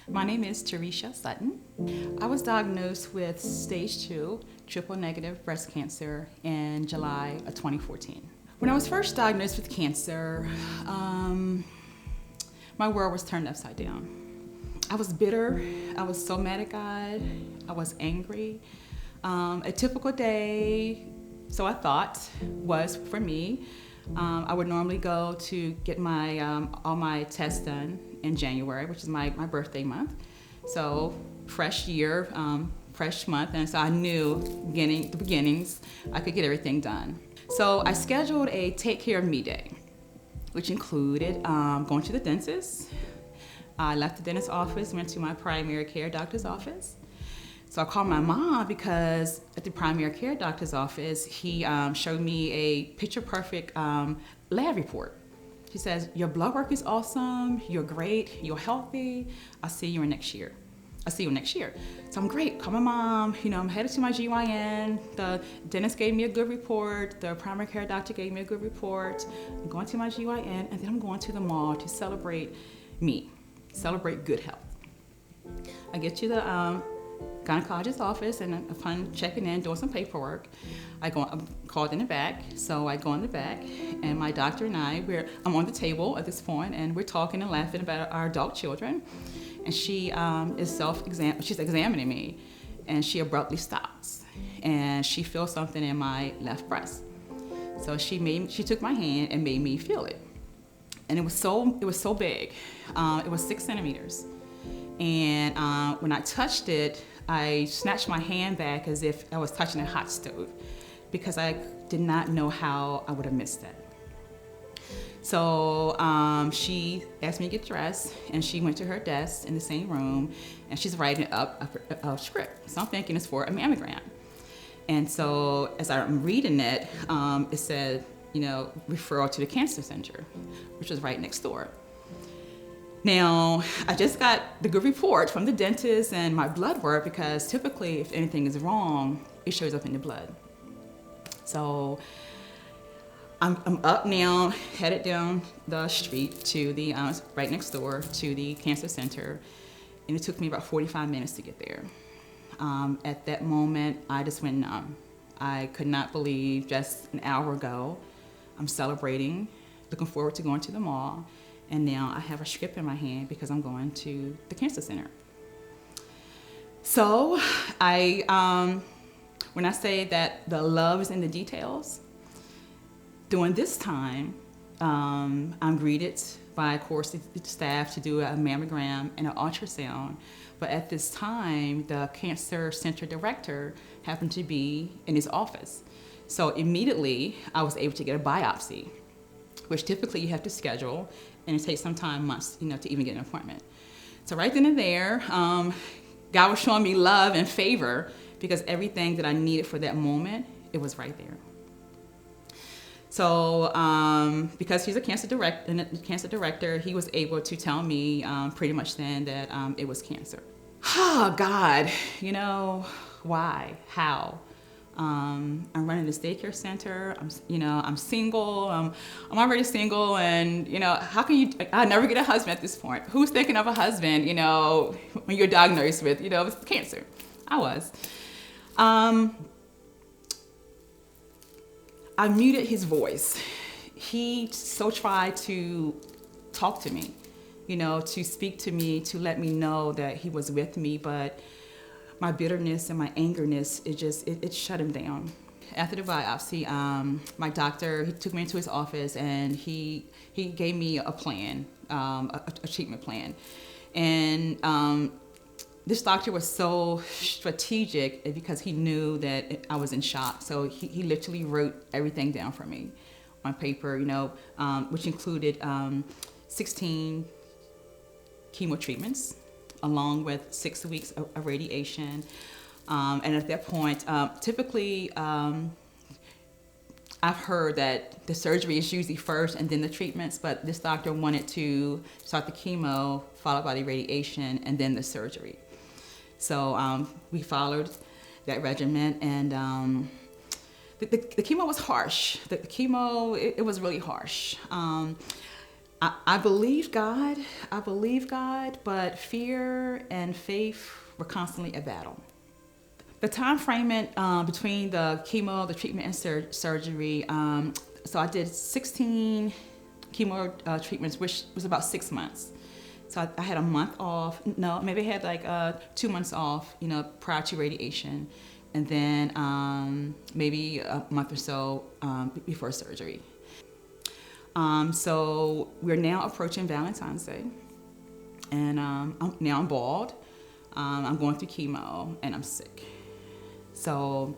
My name is Teresa Sutton. I was diagnosed with stage 2 triple negative breast cancer in July of 2014. When I was first diagnosed with cancer, my world was turned upside down. I was bitter. I was so mad at God. I was angry. A typical day, so I thought, was for me. I would normally go to get my all my tests done in January, which is my birthday month. So fresh year, fresh month, and so I knew the beginnings, I could get everything done. So I scheduled a take care of me day, which included going to the dentist. I left the dentist's office, went to my primary care doctor's office. So I called my mom because at the primary care doctor's office, he showed me a picture-perfect lab report. He says, your blood work is awesome, you're great, you're healthy, I'll see you next year. So I'm great, call my mom, I'm headed to my GYN, the dentist gave me a good report, the primary care doctor gave me a good report, I'm going to my GYN, and then I'm going to the mall to celebrate good health. I get to the gynecologist's office, and upon checking in, doing some paperwork, I'm called in the back. So I go in the back, and my doctor and I'm on the table at this point, and we're talking and laughing about our adult children. And she she's examining me, and she abruptly stops, and she feels something in my left breast. So she took my hand and made me feel it, and it was so big. It was 6 centimeters, and when I touched it, I snatched my hand back as if I was touching a hot stove, because I did not know how I would have missed that. So she asked me to get dressed, and she went to her desk in the same room, and she's writing up a script. So I'm thinking it's for a mammogram. And so as I'm reading it, it said, referral to the cancer center, which was right next door. Now, I just got the good report from the dentist and my blood work, because typically if anything is wrong, it shows up in the blood. So I'm up now, headed down the street to the, right next door to the cancer center, and it took me about 45 minutes to get there. At that moment, I just went numb. I could not believe just an hour ago, I'm celebrating, looking forward to going to the mall, and now I have a script in my hand because I'm going to the cancer center. So when I say that the love is in the details, during this time, I'm greeted by, of course, the staff to do a mammogram and an ultrasound. But at this time, the cancer center director happened to be in his office. So immediately, I was able to get a biopsy, which typically you have to schedule, and it takes some time, months, to even get an appointment. So right then and there, God was showing me love and favor, because everything that I needed for that moment, it was right there. So because he's a cancer director, he was able to tell me pretty much then that it was cancer. Oh, God, why, how? I'm running this daycare center. I'm single. I'm already single, and how can you? I never get a husband at this point. Who's thinking of a husband? When you're diagnosed with with cancer. I was. I muted his voice. He so tried to talk to me, to speak to me, to let me know that he was with me, but my bitterness and my angerness, it shut him down. After the biopsy, my doctor, he took me into his office, and he gave me a plan, a treatment plan. And this doctor was so strategic because he knew that I was in shock. So he literally wrote everything down for me on paper, which included 16 chemo treatments, along with 6 weeks of radiation. And at that point, typically, I've heard that the surgery is usually first and then the treatments, but this doctor wanted to start the chemo, followed by the radiation, and then the surgery. So we followed that regimen, and the chemo was harsh. The chemo, it was really harsh. I believe God. I believe God, but fear and faith were constantly at battle. The time frame between the chemo, the treatment, and surgery, so I did 16 chemo treatments, which was about 6 months. So I had a month off. No, maybe I had like 2 months off, prior to radiation. And then maybe a month or so before surgery. So we're now approaching Valentine's Day. And I'm bald. I'm going through chemo and I'm sick. So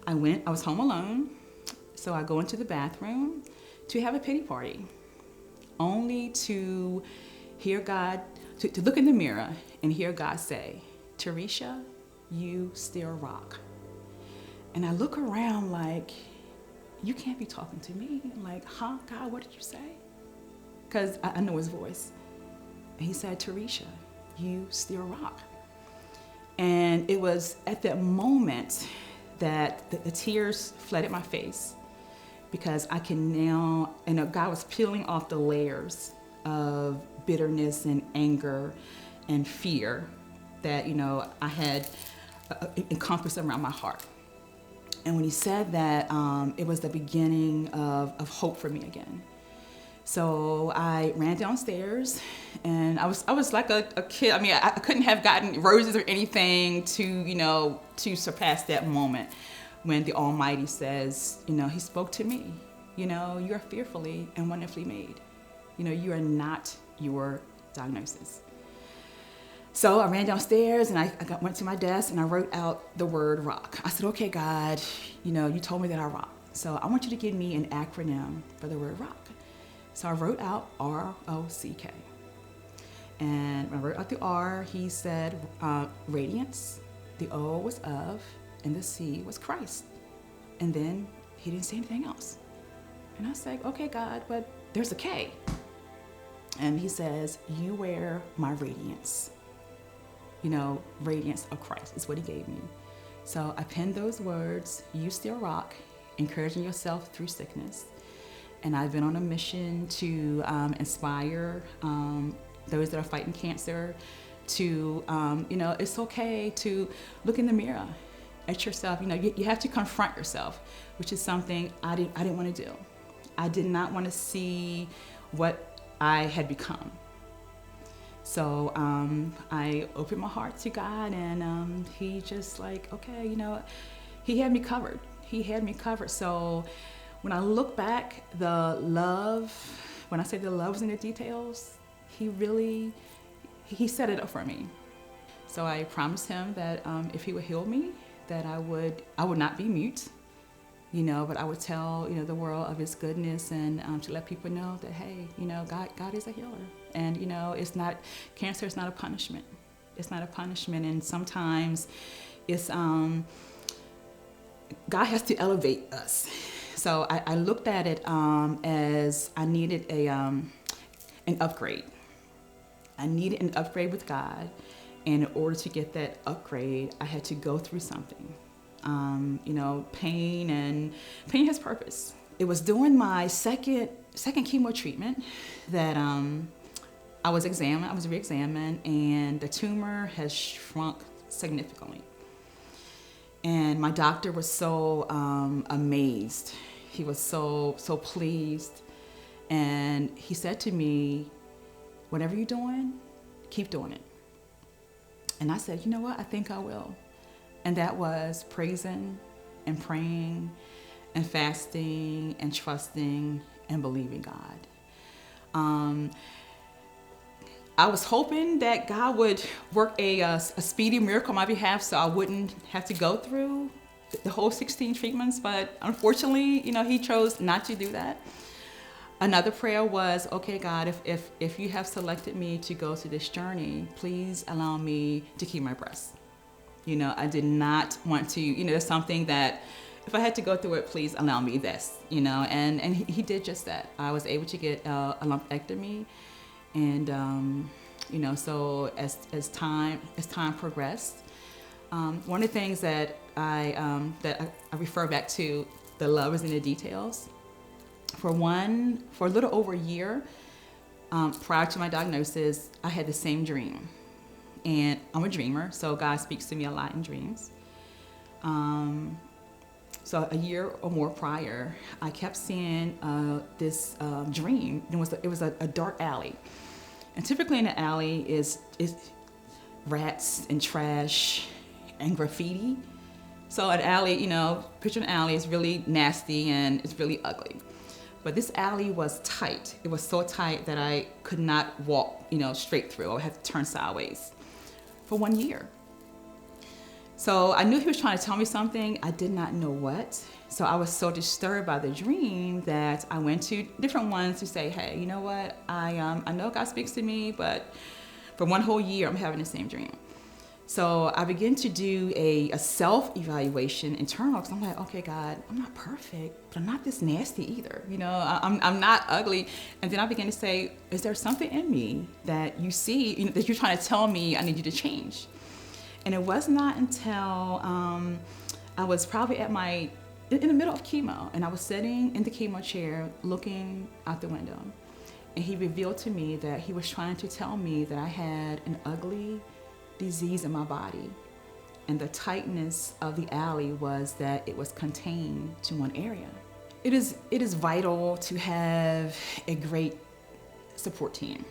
I was home alone. So I go into the bathroom to have a pity party, only to hear God, to look in the mirror and hear God say, "Teresa, you still rock." And I look around like, you can't be talking to me. I'm like, huh, God, what did you say? Because I know his voice. And he said, "Teresa, you still rock." And it was at that moment that the tears flooded my face, because I can now, God was peeling off the layers of bitterness and anger and fear that, I had encompassed around my heart. And when he said that, it was the beginning of hope for me again. So I ran downstairs, and I was like a kid. I mean, I couldn't have gotten roses or anything to surpass that moment when the Almighty says, he spoke to me, you are fearfully and wonderfully made. You are not your diagnosis. So I ran downstairs and I went to my desk and I wrote out the word rock. I said, "Okay, God, you told me that I rock. So I want you to give me an acronym for the word rock." So I wrote out ROCK. And when I wrote out the R, he said radiance, the O was of, and the C was Christ. And then he didn't say anything else. And I said, "Okay, God, but there's a K." And he says, "You wear my radiance." Radiance of Christ is what he gave me. So I penned those words, "You still rock, encouraging yourself through sickness." And I've been on a mission to inspire those that are fighting cancer to, it's okay to look in the mirror at yourself. You have to confront yourself, which is something I didn't want to do. I did not want to see what I had become. So I opened my heart to God, and he just okay, he had me covered. He had me covered. So when I look back, when I say the love was in the details, he set it up for me. So I promised him that if he would heal me, that I would not be mute, but I would tell, the world of his goodness, and to let people know that, hey, God is a healer. And, cancer is not a punishment. It's not a punishment. And sometimes it's, God has to elevate us. So I looked at it as I needed an upgrade. I needed an upgrade with God. And in order to get that upgrade, I had to go through something. Pain has purpose. It was during my second chemo treatment that I was re-examined, and the tumor has shrunk significantly. And my doctor was so amazed. He was so pleased. And he said to me, "Whatever you're doing, keep doing it." And I said, "You know what? I think I will." And that was praising and praying and fasting and trusting and believing God. I was hoping that God would work a speedy miracle on my behalf so I wouldn't have to go through the whole 16 treatments, but unfortunately, he chose not to do that. Another prayer was, "Okay, God, if you have selected me to go through this journey, please allow me to keep my breast." I did not want to, there's something that if I had to go through it, please allow me this, and he did just that. I was able to get a lumpectomy, and, so as time progressed, one of the things that I refer back to, the love is in the details. For a little over a year, prior to my diagnosis, I had the same dream. And I'm a dreamer, so God speaks to me a lot in dreams. So a year or more prior, I kept seeing this dream. It was a dark alley. And typically in the alley is rats and trash and graffiti. So an alley, picture an alley is really nasty and it's really ugly. But this alley was tight. It was so tight that I could not walk, straight through. I would have to turn sideways for 1 year. So I knew he was trying to tell me something. I did not know what. So I was so disturbed by the dream that I went to different ones to say, hey, you know what? I know God speaks to me, but for 1 whole year, I'm having the same dream. So I began to do a self-evaluation internal, because I'm like, okay, God, I'm not perfect, but I'm not this nasty either. I'm not ugly. And then I began to say, is there something in me that you see, that you're trying to tell me I need you to change? And it was not until I was probably in the middle of chemo, and I was sitting in the chemo chair looking out the window. And he revealed to me that he was trying to tell me that I had an ugly disease in my body. And the tightness of the alley was that it was contained to one area. It is vital to have a great support team.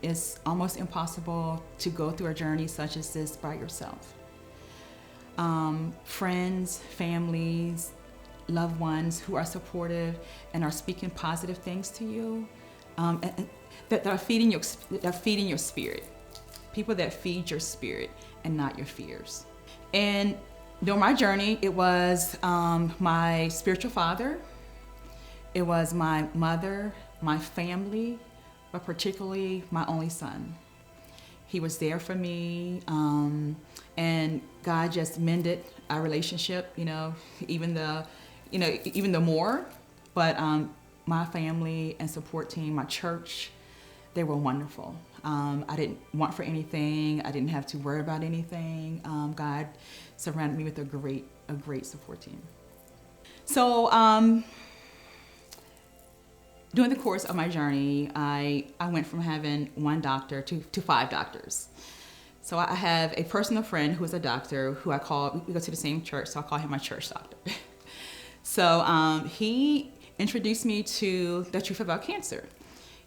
It's almost impossible to go through a journey such as this by yourself. Friends, families, loved ones who are supportive and are speaking positive things to you, and that are feeding your spirit. People that feed your spirit and not your fears. And during my journey, it was my spiritual father, it was my mother, my family, but particularly my only son. He was there for me, and God just mended our relationship, even the more. But my family and support team, my church, they were wonderful. I didn't want for anything. I didn't have to worry about anything. God surrounded me with a great support team. So during the course of my journey, I went from having one doctor to 5 doctors. So I have a personal friend who is a doctor who we go to the same church, so I call him my church doctor. So he introduced me to the truth about cancer.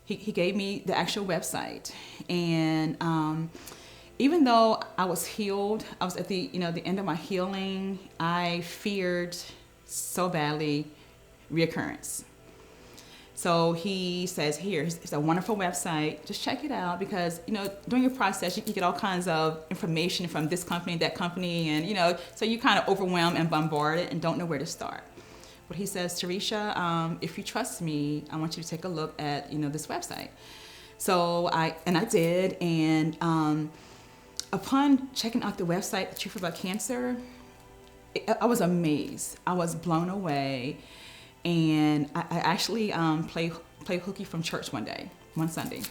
He gave me the actual website. And even though I was healed, I was at the end of my healing, I feared so badly reoccurrence. So he says, here, it's a wonderful website. Just check it out, because, during your process, you get all kinds of information from this company, that company, and, so you kind of overwhelmed and bombarded and don't know where to start. But he says, Teresa, if you trust me, I want you to take a look at, this website. So I did, and upon checking out the website, The Truth About Cancer, I was amazed. I was blown away. And I actually played hooky from church one Sunday.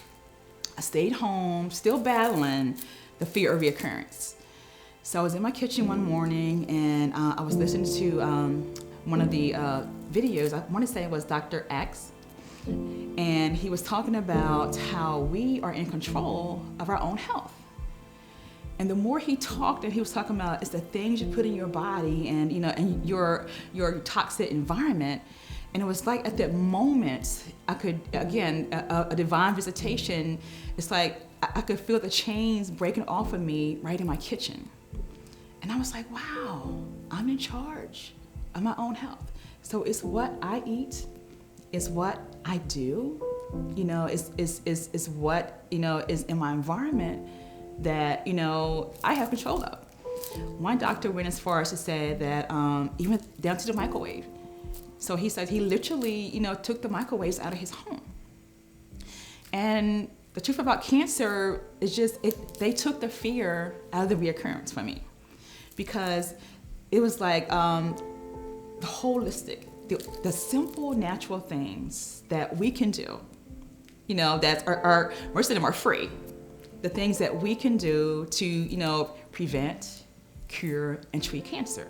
I stayed home, still battling the fear of reoccurrence. So I was in my kitchen one morning, and I was listening to one of the videos. I want to say it was Dr. X. And he was talking about how we are in control of our own health. And the more he talked, and he was talking about it's the things you put in your body and, and your toxic environment. And it was like at that moment, I could, again, a divine visitation. It's like I could feel the chains breaking off of me right in my kitchen. And I was like, wow, I'm in charge of my own health. So it's what I eat, it's what I do, is what, is in my environment that, I have control of. One doctor went as far as to say that even down to the microwave. So he said he literally, took the microwaves out of his home. And the truth about cancer is just, they took the fear out of the reoccurrence for me. Because it was like the holistic, the simple, natural things that we can do, that are most of them are free. The things that we can do to, prevent, cure, and treat cancer.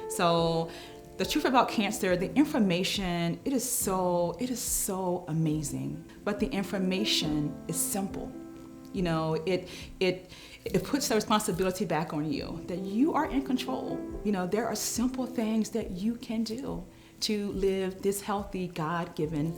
So The truth about cancer, the information, it is so amazing. But the information is simple. You know, it puts the responsibility back on you, that you are in control. You know, there are simple things that you can do to live this healthy, God-given